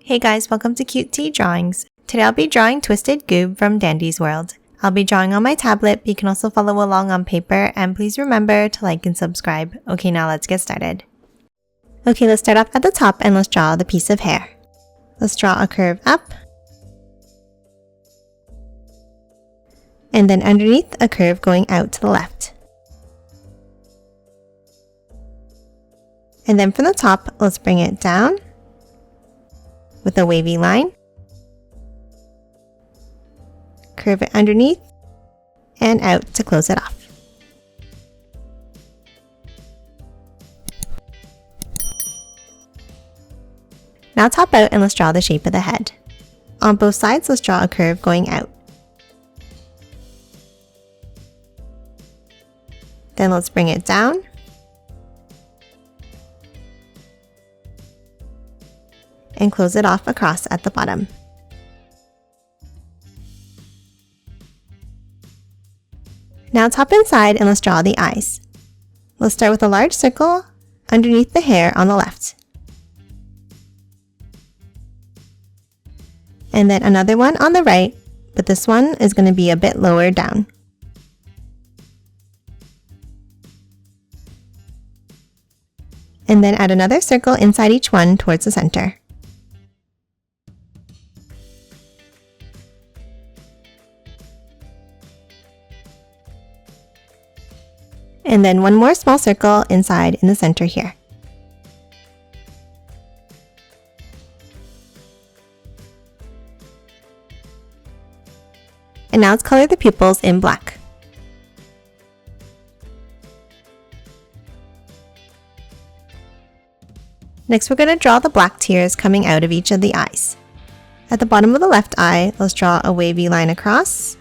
Hey guys, welcome to Cute Tea Drawings. Today I'll be drawing Twisted Goob from Dandy's World. I'll be drawing on my tablet, but you can also follow along on paper, and please remember to like and subscribe. Okay, now let's get started. Okay, let's start off at the top and let's draw the piece of hair. Let's draw a curve up, and then underneath a curve going out to the left. And then from the top, let's bring it down with a wavy line, curve it underneath, and out to close it off. Now top out and let's draw the shape of the head. On both sides, let's draw a curve going out. Then let's bring it down, and close it off across at the bottom. Now top inside and let's draw the eyes. Let's start with a large circle underneath the hair on the left. And then another one on the right, but this one is going to be a bit lower down. And then add another circle inside each one towards the center. And then one more small circle inside in the center here. And now let's color the pupils in black. Next, we're going to draw the black tears coming out of each of the eyes. At the bottom of the left eye, let's draw a wavy line across,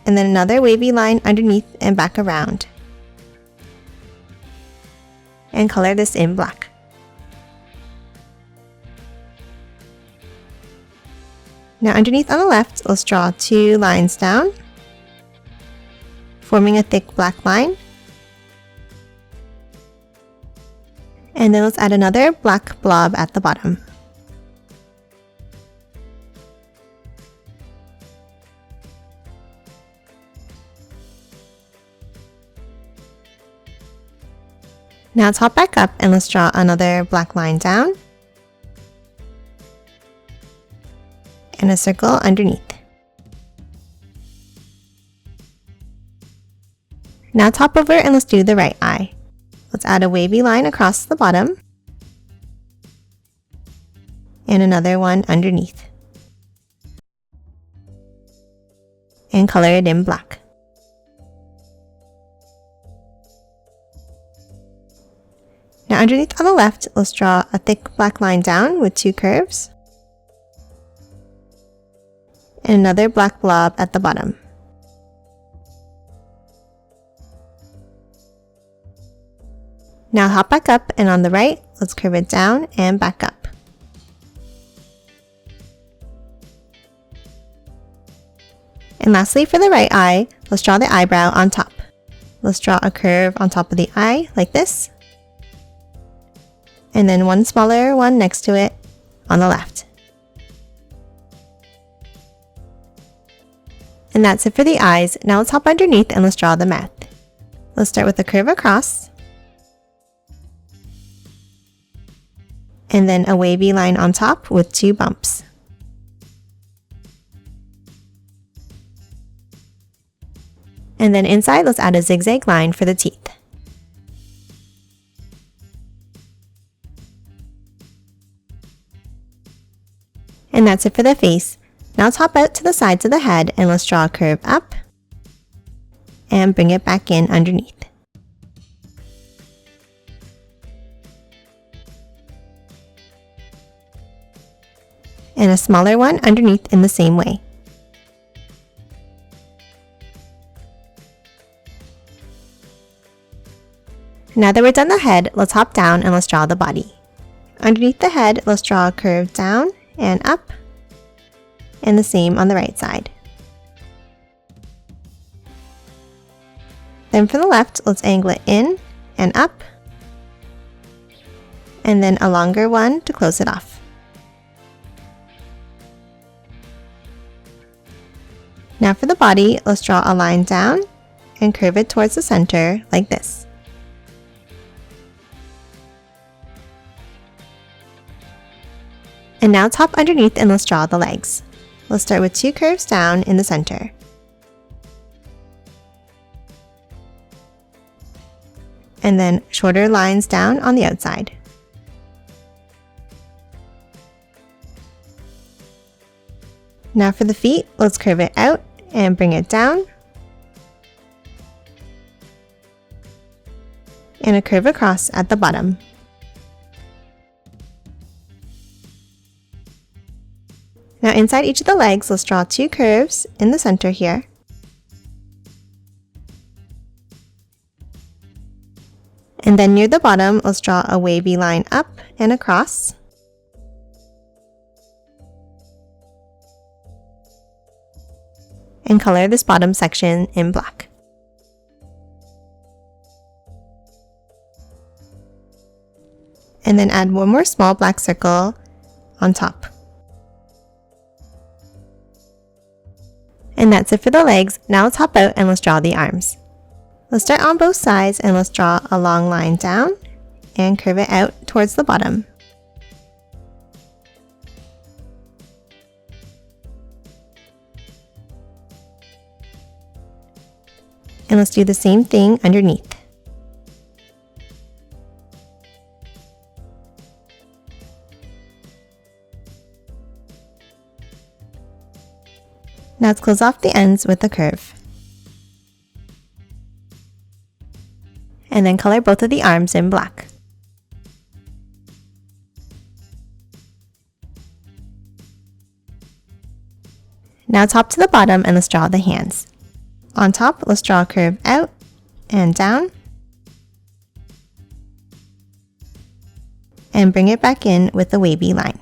and then another wavy line underneath and back around. And color this in black. Now underneath on the left, let's draw two lines down, forming a thick black line. And then let's add another black blob at the bottom. Now top back up and let's draw another black line down and a circle underneath. Now top over and let's do the right eye. Let's add a wavy line across the bottom and another one underneath. And color it in black. Now underneath on the left, let's draw a thick black line down with two curves and another black blob at the bottom. Now hop back up, and on the right, let's curve it down and back up. And lastly, for the right eye, let's draw the eyebrow on top. Let's draw a curve on top of the eye like this, and then one smaller one next to it on the left. And that's it for the eyes. Now let's hop underneath and let's draw the mouth. Let's start with a curve across, and then a wavy line on top with two bumps. And then inside, let's add a zigzag line for the teeth. And that's it for the face. Now top out to the sides of the head and let's draw a curve up and bring it back in underneath. And a smaller one underneath in the same way. Now that we're done the head, let's hop down and let's draw the body. Underneath the head, let's draw a curve down and up, and the same on the right side. Then from the left, let's angle it in and up, and then a longer one to close it off. Now for the body, let's draw a line down and curve it towards the center like this. And now top underneath, and let's draw the legs. Let's start with 2 curves down in the center. And then shorter lines down on the outside. Now for the feet, let's curve it out and bring it down. And a curve across at the bottom. Now inside each of the legs, let's draw 2 curves in the center here. And then near the bottom, let's draw a wavy line up and across. And color this bottom section in black. And then add one more small black circle on top. And that's it for the legs. Now let's hop out and let's draw the arms. Let's start on both sides and let's draw a long line down and curve it out towards the bottom. And let's do the same thing underneath. Now let's close off the ends with a curve. And then color both of the arms in black. Now top to the bottom, and let's draw the hands. On top, let's draw a curve out and down. And bring it back in with a wavy line.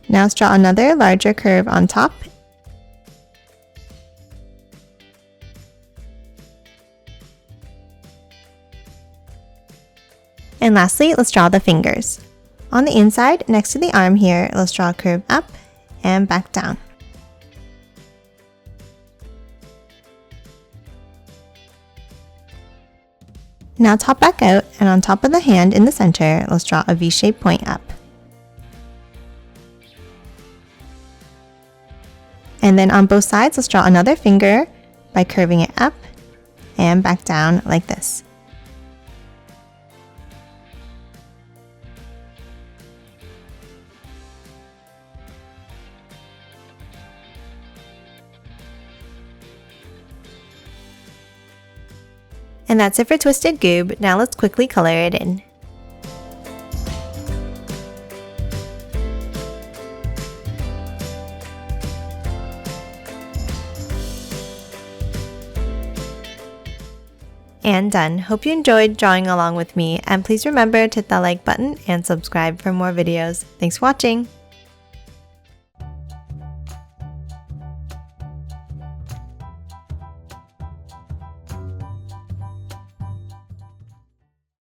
Now let's draw another larger curve on top. And lastly, let's draw the fingers. On the inside, next to the arm here, let's draw a curve up and back down. Now top back out, and on top of the hand in the center, let's draw a V-shaped point up. And then on both sides, let's draw another finger by curving it up and back down like this. And that's it for Twisted Goob. Now let's quickly color it in. And done. Hope you enjoyed drawing along with me, and please remember to hit the like button and subscribe for more videos. Thanks for watching!